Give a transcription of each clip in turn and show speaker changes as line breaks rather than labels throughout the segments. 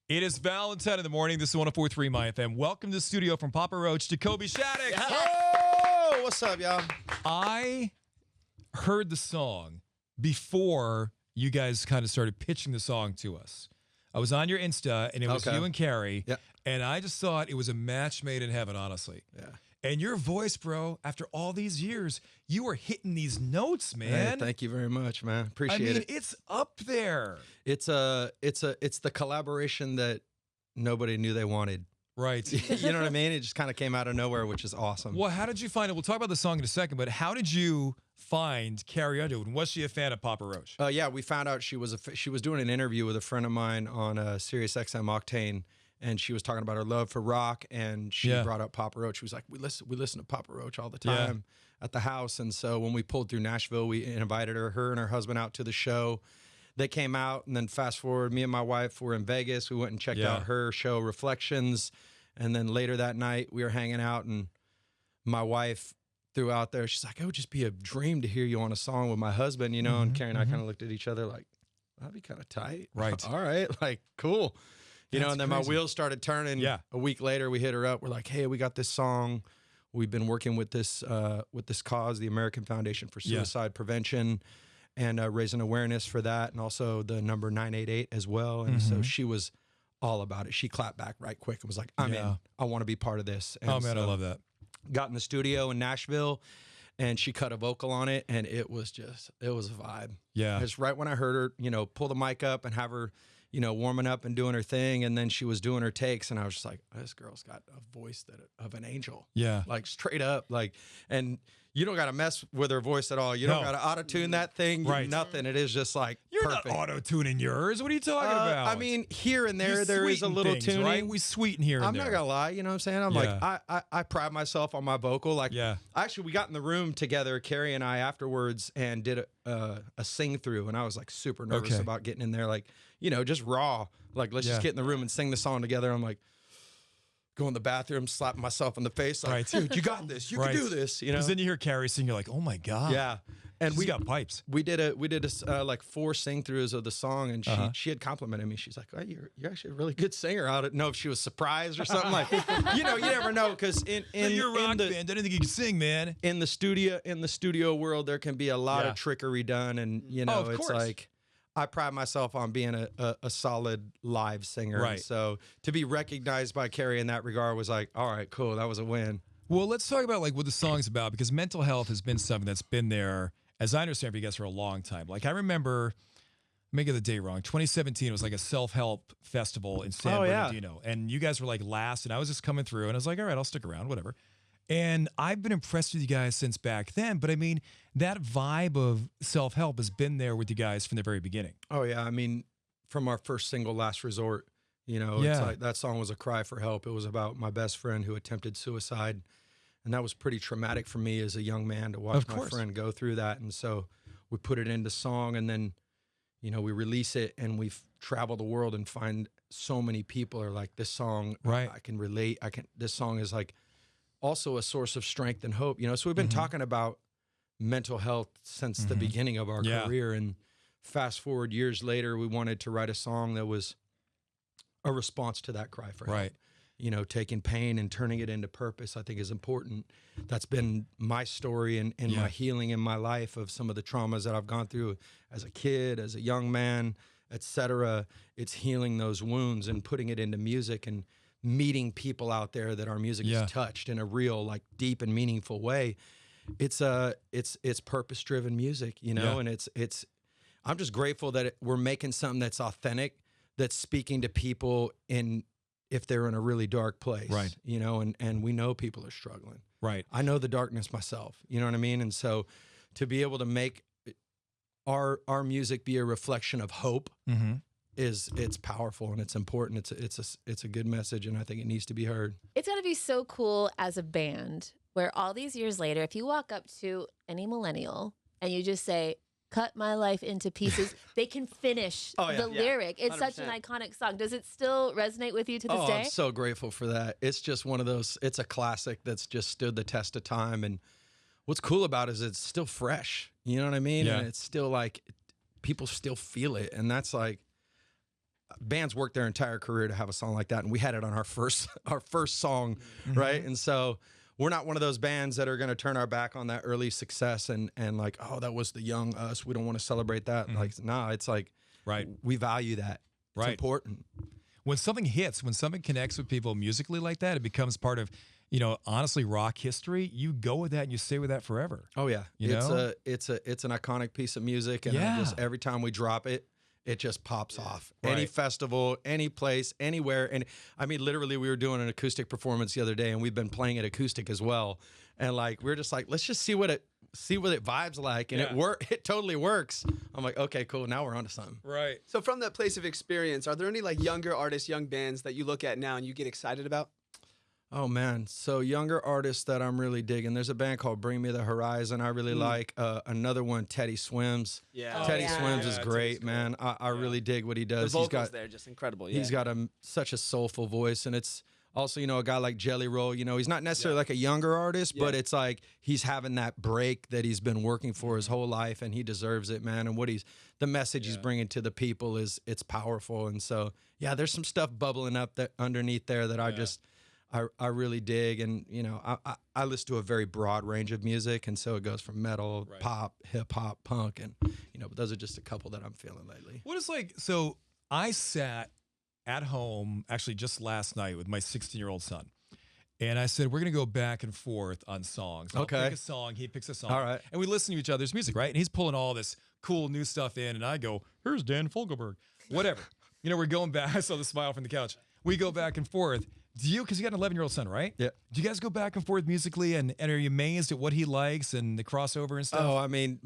It is Valentine in the morning. This is 104.3 MYfm. Welcome to the studio from Papa Roach to Kobe Shattuck.
Oh, what's up, y'all?
I heard the song before you guys kind of started pitching the song to us. I was on your Insta, and it was you and Carrie, and I just thought it was a match made in heaven, honestly.
Yeah.
And your voice, bro, after all these years, you were hitting these notes, man.
Hey, thank you very much, man. Appreciate it.
It's up there.
It's the collaboration that nobody knew they wanted.
Right.
You know what I mean? It just kind of came out of nowhere, which is awesome.
Well, how did you find it? We'll talk about the song in a second, but how did you find Carrie Underwood? And was she a fan of Papa Roach?
Yeah, we found out she was doing an interview with a friend of mine on Sirius XM Octane, and she was talking about her love for rock, and she brought up Papa Roach. She was like, we listen to Papa Roach all the time at the house. And so when we pulled through Nashville, we invited her and her husband out to the show. They came out, and then fast forward, me and my wife were in Vegas. We went and checked out her show, Reflections. And then later that night, we were hanging out, and my wife threw out there, she's like, it would just be a dream to hear you on a song with my husband, you know? And Carrie and I kind of looked at each other like, that'd be kind of tight.
Right.
All right. Like, cool. You know, and then my wheels started turning.
Yeah.
A week later, we hit her up. We're like, hey, we got this song. We've been working with this cause, the American Foundation for Suicide Prevention, and raising awareness for that, and also the number 988 as well. And so she was all about it. She clapped back right quick and was like, I'm in. I want to be part of this. And
oh, man, I love that.
Got in the studio in Nashville, and she cut a vocal on it, and it was a vibe.
Yeah.
It's right when I heard her, you know, pull the mic up and have her, you know, warming up and doing her thing, and then she was doing her takes, and I was just like, this girl's got a voice of an angel.
Yeah.
Like, straight up. Like, and you don't got to mess with her voice at all. You don't got to auto-tune that thing.
Right.
Nothing. It is just like
You're
perfect.
not auto-tuning yours. What are you talking about?
I mean, here and there,
You
there is a
sweeten
little
things,
tuning.
right? We sweeten here and
I'm
there.
not gonna lie, you know what I'm saying? I'm like, I pride myself on my vocal. Like, actually, we got in the room together, Carrie and I, afterwards, and did a sing through, and I was like super nervous about getting in there, like, you know, just raw. Like, let's just get in the room and sing the song together. I'm like, go in the bathroom, slapping myself in the face, like, dude, you got this, you can do this, you know?
Because then you hear Carrie sing, you're like, oh my God.
Yeah. And we
got pipes.
We did like 4 sing throughs of the song, and she had complimented me. She's like, oh, you're actually a really good singer. I don't know if she was surprised or something. Like, you know, you never know, because in
your rock band, I didn't think you could sing, man.
In the studio world, there can be a lot of trickery done, and you know, it's like, I pride myself on being a solid live singer.
Right.
So to be recognized by Carrie in that regard was like, all right, cool, that was a win.
Well, let's talk about like what the song's about, because mental health has been something that's been there, as I understand, for you guys for a long time. Like, I remember, I may get the date wrong, 2017, it was like a self-help festival in San Bernardino. And you guys were like last, and I was just coming through, and I was like, all right, I'll stick around, whatever. And I've been impressed with you guys since back then. But I mean, that vibe of self-help has been there with you guys from the very beginning.
Oh, yeah. I mean, from our first single, Last Resort, you know, it's like that song was a cry for help. It was about my best friend who attempted suicide. And that was pretty traumatic for me as a young man to watch my friend go through that. And so we put it into song, and then, you know, we release it, and we travel the world and find so many people are like, this song, I can relate. This song is like also a source of strength and hope, you know? So we've been talking about mental health since the beginning of our career. And fast forward years later, we wanted to write a song that was a response to that cry for help. You know, taking pain and turning it into purpose, I think, is important. That's been my story and my healing in my life of some of the traumas that I've gone through as a kid, as a young man, etc. It's healing those wounds and putting it into music and meeting people out there that our music has touched in a real, like, deep and meaningful way. It's purpose-driven music, you know, and it's. I'm just grateful that we're making something that's authentic, that's speaking to people if they're in a really dark place, you know, and we know people are struggling. I know the darkness myself, you know what I mean? And so to be able to make our music be a reflection of hope it's powerful, and it's important. It's a good message, and I think it needs to be heard.
It's got to be so cool as a band where all these years later, if you walk up to any millennial and you just say, cut my life into pieces, they can finish the lyric. It's 100%. Such an iconic song. Does it still resonate with you to this day?
I'm so grateful for that. It's just one of those, it's a classic that's just stood the test of time. And what's cool about it is it's still fresh. You know what I mean? And it's still like, people still feel it. And that's like, bands work their entire career to have a song like that, and we had it on our first song, right? And so we're not one of those bands that are going to turn our back on that early success and like, oh, that was the young us, we don't want to celebrate that. Like, nah, it's like, we value that. It's important.
When something hits, when something connects with people musically like that, it becomes part of, honestly, rock history. You go with that and you stay with that forever.
Oh yeah, it's an iconic piece of music, and just every time we drop it, it just pops off. Any festival, any place, anywhere. And I mean, literally, we were doing an acoustic performance the other day, and we've been playing it acoustic as well. And like, we're just like, let's just see what it vibes like, and it totally works. I'm like, okay, cool. Now we're onto something.
Right.
So from that place of experience, are there any like younger artists, young bands that you look at now and you get excited about?
Oh man, so younger artists that I'm really digging. There's a band called Bring Me the Horizon. I really like another one, Teddy Swims.
Yeah,
Teddy Swims is great, man. I really dig what he does.
The vocals there just incredible. Yeah.
He's got such a soulful voice, and it's also a guy like Jelly Roll. He's not necessarily like a younger artist, but it's like he's having that break that he's been working for his whole life, and he deserves it, man. And the message he's bringing to the people it's powerful. And so there's some stuff bubbling up underneath there that I really dig, and I listen to a very broad range of music, and so it goes from metal, pop, hip hop, punk, and but those are just a couple that I'm feeling lately.
What is so I sat at home actually just last night with my 16-year-old son, and I said we're gonna go back and forth on songs. I'll pick a song, he picks a song,
all right,
and we listen to each other's music, right? And he's pulling all this cool new stuff in, and I go, "Here's Dan Fogelberg," whatever. We're going back. I saw the smile from the couch. We go back and forth. Do you, because you got an 11-year-old son, right?
Yeah.
Do you guys go back and forth musically, and are you amazed at what he likes and the crossover and stuff?
Oh, I mean,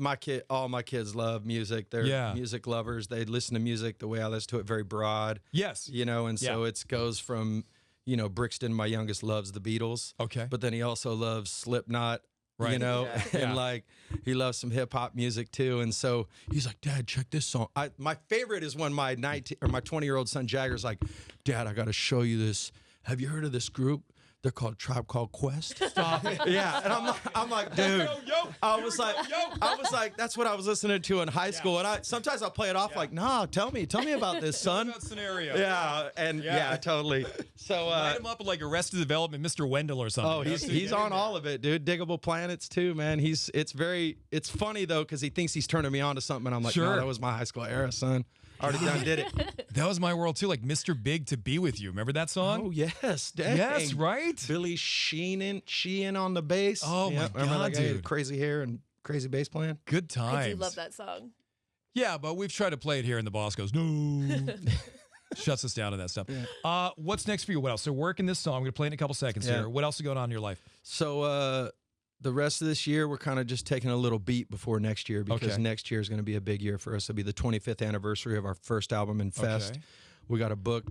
all my kids love music. They're music lovers. They listen to music the way I listen to it, very broad.
Yes.
And so it goes from, Brixton, my youngest, loves the Beatles.
Okay.
But then he also loves Slipknot.
Right.
And like he loves some hip hop music too, and so he's like, "Dad, check this song." My favorite is when my 20-year-old son Jagger's like, "Dad, I got to show you this. Have you heard of this group? They're called Tribe Called Quest." Stop it. Yeah, and I'm like, dude. I was like, that's what I was listening to in high school, and sometimes I'll play it off like, "Nah, tell me about this, son."
That scenario.
Yeah, and totally. So
light him up with like Arrested Development, Mr. Wendell or something.
Oh, he's on all of it, dude. Diggable Planets too, man. It's funny though because he thinks he's turning me on to something, and I'm like, no, that was my high school era, son. Already did it.
That was my world too, like Mr. Big to Be With You. Remember that song?
Oh yes, dang.
Yes, right.
Billy Sheehan on the bass.
Oh my God, dude!
Crazy hair and crazy bass playing.
Good times.
I do love that song.
Yeah, but we've tried to play it here, and the boss goes, "No." Shuts us down to that stuff. Yeah. What's next for you? What else? So working this song. I'm gonna play it in a couple seconds here. What else is going on in your life?
So the rest of this year, we're kind of just taking a little beat before next year because next year is going to be a big year for us. It'll be the 25th anniversary of our first album in Fest. We got a book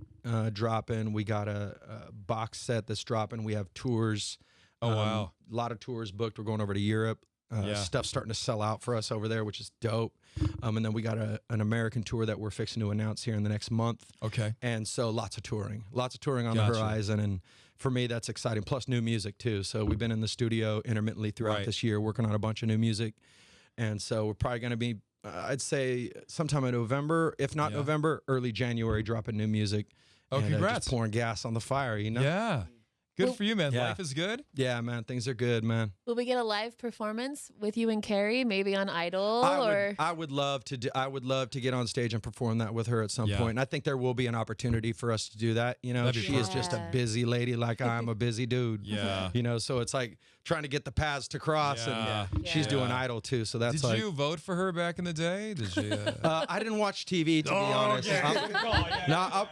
dropping. We got a box set that's dropping. We have tours.
Oh, wow.
A lot of tours booked. We're going over to Europe. Stuff's starting to sell out for us over there, which is dope. And then we got an American tour that we're fixing to announce here in the next month.
Okay.
And so lots of touring on the horizon. And for me, that's exciting. Plus new music too. So we've been in the studio intermittently throughout this year, working on a bunch of new music. And so we're probably going to be, I'd say sometime in November, if not November, early January, dropping new music.
Oh, and,
congrats. Just pouring gas on the fire,
Yeah. Good for you, man. Life is good.
Yeah, man. Things are good, man.
Will we get a live performance with you and Carrie, maybe on Idol?
I would love to. I would love to get on stage and perform that with her at some point. And I think there will be an opportunity for us to do that. She is just a busy lady, like I'm a busy dude.
Yeah.
So it's like trying to get the paths to cross, and she's doing Idol too. So that's.
Did you vote for her back in the day? Did you?
I didn't watch TV to be honest.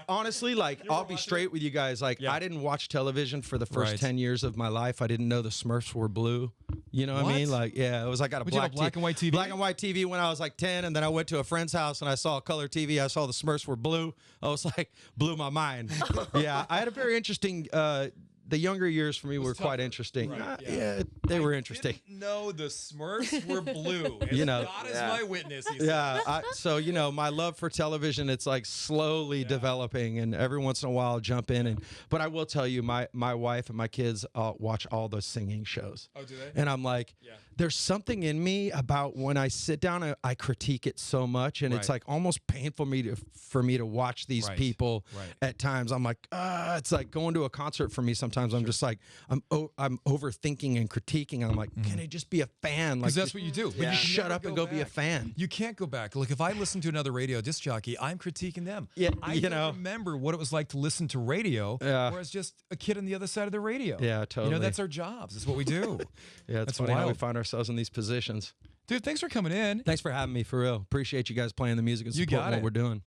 Honestly, like I'll be straight with you guys. Like I didn't watch television for the first 10 years of my life. I didn't know the Smurfs were blue. You know what I mean? Like, it was like I got a
black and white TV.
Black and white TV when I was like 10, and then I went to a friend's house and I saw color TV. I saw the Smurfs were blue. I was like, blew my mind. I had a very interesting the younger years for me were
tougher.
quite interesting.
Right,
yeah, they were interesting.
Didn't know the Smurfs were blue.
You know,
God is my witness. He
yeah. So you know, my love for television, it's like slowly developing, and every once in a while I'll jump in. But I will tell you, my wife and my kids watch all those singing shows.
Oh, do they?
And I'm like, there's something in me about when I sit down, I critique it so much, and it's like almost painful for me to watch these people at times. I'm like, it's like going to a concert for me. Sometimes I'm just like, I'm overthinking and critiquing. I'm like, can I just be a fan? Like,
that's what you do.
Yeah. Shut up and go be a fan.
You can't go back. Look, if I listen to another radio disc jockey, I'm critiquing them.
Yeah,
I don't remember what it was like to listen to radio, whereas just a kid on the other side of the radio.
Yeah, totally.
You know, that's our jobs. That's what we do.
Yeah, it's funny how we find ourselves in these positions.
Dude, thanks for coming in.
Thanks for having me, for real. Appreciate you guys playing the music and supporting what we're doing.